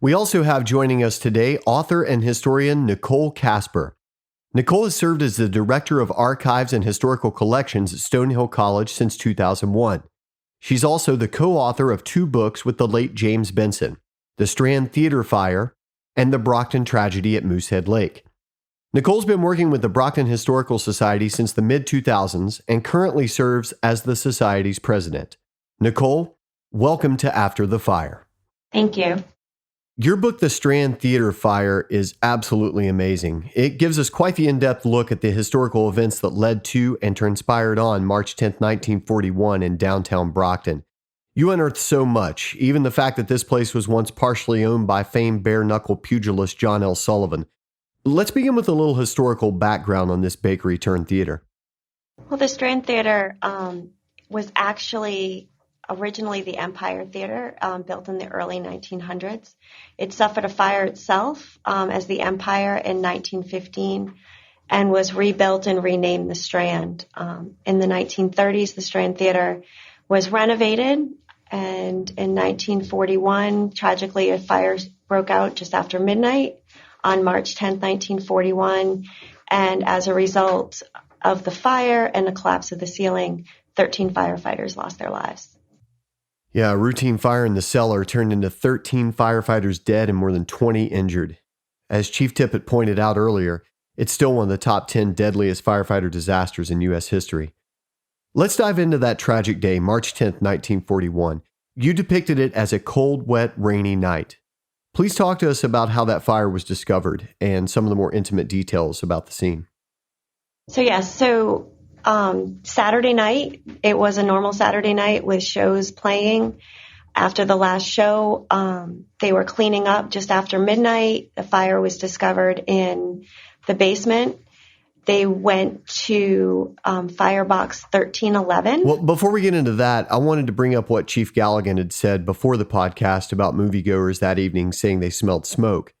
We also have joining us today author and historian Nicole Casper. Nicole has served as the Director of Archives and Historical Collections at Stonehill College since 2001. She's also the co-author of 2 books with the late James Benson, The Strand Theater Fire and The Brockton Tragedy at Moosehead Lake. Nicole's been working with the Brockton Historical Society since the mid-2000s and currently serves as the Society's president. Nicole, welcome to After the Fire. Thank you. Your book, The Strand Theater Fire, is absolutely amazing. It gives us quite the in-depth look at the historical events that led to and transpired on March 10, 1941 in downtown Brockton. You unearthed so much, even the fact that this place was once partially owned by famed bare-knuckle pugilist Jon L. Sullivan. Let's begin with a little historical background on this bakery-turned-theater. Well, the Strand Theater was actually originally the Empire Theater, built in the early 1900s. It suffered a fire itself as the Empire in 1915 and was rebuilt and renamed the Strand. In the 1930s, the Strand Theater was renovated, and in 1941, tragically, a fire broke out just after midnight on March 10, 1941, and as a result of the fire and the collapse of the ceiling, 13 firefighters lost their lives. Yeah, a routine fire in the cellar turned into 13 firefighters dead and more than 20 injured. As Chief Tippett pointed out earlier, it's still one of the top 10 deadliest firefighter disasters in U.S. history. Let's dive into that tragic day, March 10, 1941. You depicted it as a cold, wet, rainy night. Please talk to us about how that fire was discovered and some of the more intimate details about the scene. Saturday night, it was a normal Saturday night with shows playing. After the last show, they were cleaning up just after midnight. The fire was discovered in the basement. They went to firebox 1311. Well, before we get into that, I wanted to bring up what Chief Galligan had said before the podcast about moviegoers that evening saying they smelled smoke.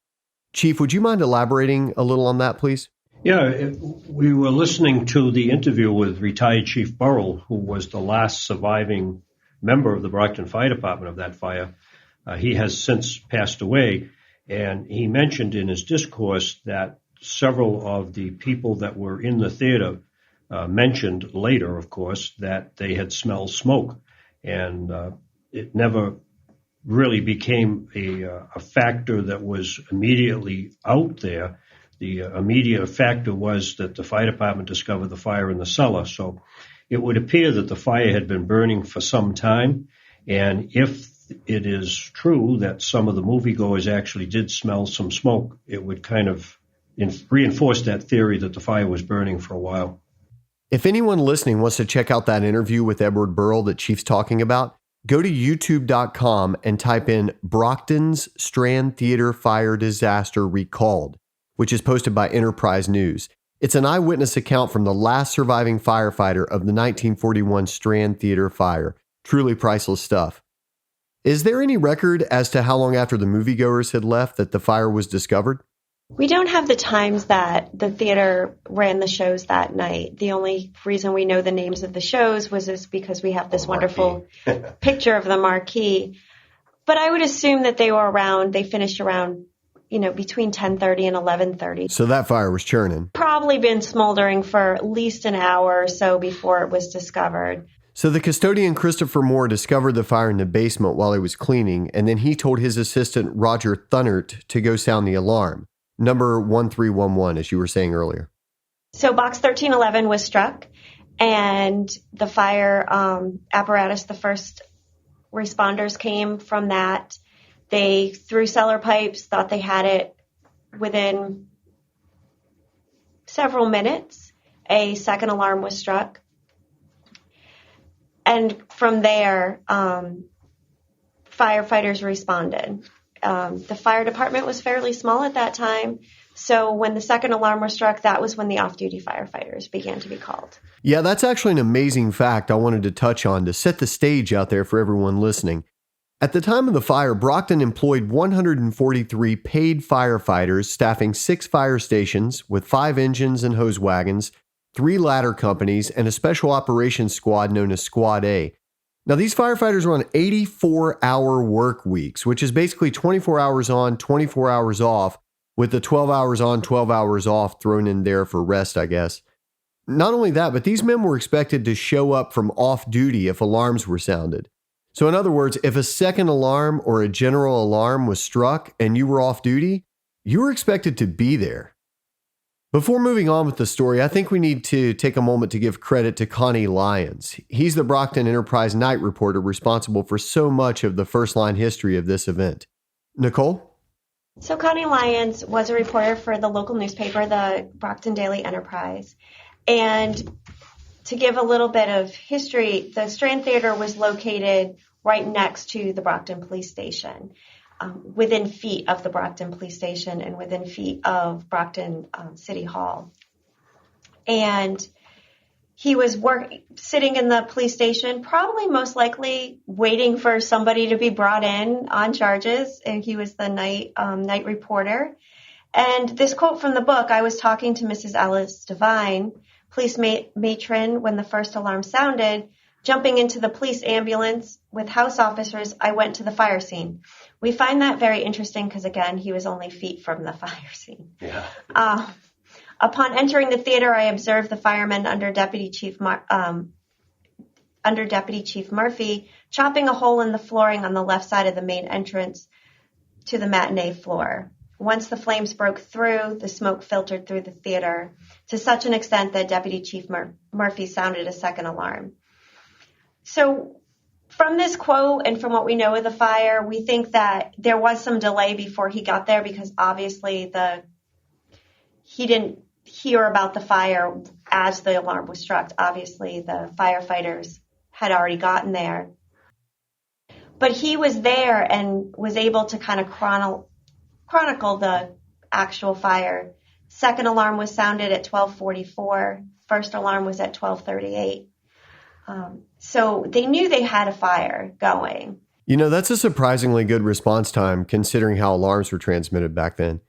Chief, would you mind elaborating a little on that, please? Yeah, we were listening to the interview with Retired Chief Burrell, who was the last surviving member of the Brockton Fire Department of that fire. He has since passed away, and he mentioned in his discourse that several of the people that were in the theater mentioned later, of course, that they had smelled smoke, and it never really became a factor that was immediately out there. The immediate factor was that the fire department discovered the fire in the cellar. So it would appear that the fire had been burning for some time. And if it is true that some of the moviegoers actually did smell some smoke, it would kind of reinforce that theory that the fire was burning for a while. If anyone listening wants to check out that interview with Edward Burrell that Chief's talking about, go to youtube.com and type in Brockton's Strand Theater Fire Disaster Recalled, which is posted by Enterprise News. It's an eyewitness account from the last surviving firefighter of the 1941 Strand Theater fire. Truly priceless stuff. Is there any record as to how long after the moviegoers had left that the fire was discovered? We don't have the times that the theater ran the shows that night. The only reason we know the names of the shows was because we have this wonderful picture of the marquee. But I would assume that they finished around, between 10:30 and 11:30. So that fire was churning. Probably been smoldering for at least an hour or so before it was discovered. So the custodian Christopher Moore discovered the fire in the basement while he was cleaning, and then he told his assistant Roger Thunnert to go sound the alarm. Number 1311, as you were saying earlier. So box 1311 was struck, and the fire apparatus, the first responders came from that. They threw cellar pipes, thought they had it. Within several minutes, a second alarm was struck. And from there, firefighters responded. The fire department was fairly small at that time, so when the second alarm was struck, that was when the off-duty firefighters began to be called. Yeah, that's actually an amazing fact I wanted to touch on to set the stage out there for everyone listening. At the time of the fire, Brockton employed 143 paid firefighters staffing 6 fire stations with 5 engines and hose wagons, 3 ladder companies, and a special operations squad known as Squad A. Now, these firefighters were on 84-hour work weeks, which is basically 24 hours on, 24 hours off, with the 12 hours on, 12 hours off thrown in there for rest, I guess. Not only that, but these men were expected to show up from off duty if alarms were sounded. So in other words, if a second alarm or a general alarm was struck and you were off duty, you were expected to be there. Before moving on with the story, I think we need to take a moment to give credit to Connie Lyons. He's the Brockton Enterprise night reporter responsible for so much of the first-line history of this event. Nicole? So Connie Lyons was a reporter for the local newspaper, the Brockton Daily Enterprise. And to give a little bit of history, the Strand Theater was located right next to the Brockton Police Station, within feet of the Brockton Police Station and within feet of Brockton City Hall. And he was sitting in the police station, probably most likely waiting for somebody to be brought in on charges. And he was the night reporter. And this quote from the book, I was talking to Mrs. Ellis Devine, police matron, when the first alarm sounded. Jumping into the police ambulance with house officers, I went to the fire scene. We find that very interesting because, again, he was only feet from the fire scene. Yeah. Upon entering the theater, I observed the firemen under Deputy Chief Murphy chopping a hole in the flooring on the left side of the main entrance to the matinee floor. Once the flames broke through, the smoke filtered through the theater to such an extent that Deputy Chief Murphy sounded a second alarm. So from this quote and from what we know of the fire, we think that there was some delay before he got there because obviously he didn't hear about the fire as the alarm was struck. Obviously, the firefighters had already gotten there. But he was there and was able to kind of chronicle the actual fire. Second alarm was sounded at 12:44. First alarm was at 12:38. So they knew they had a fire going. You know, that's a surprisingly good response time considering how alarms were transmitted back then.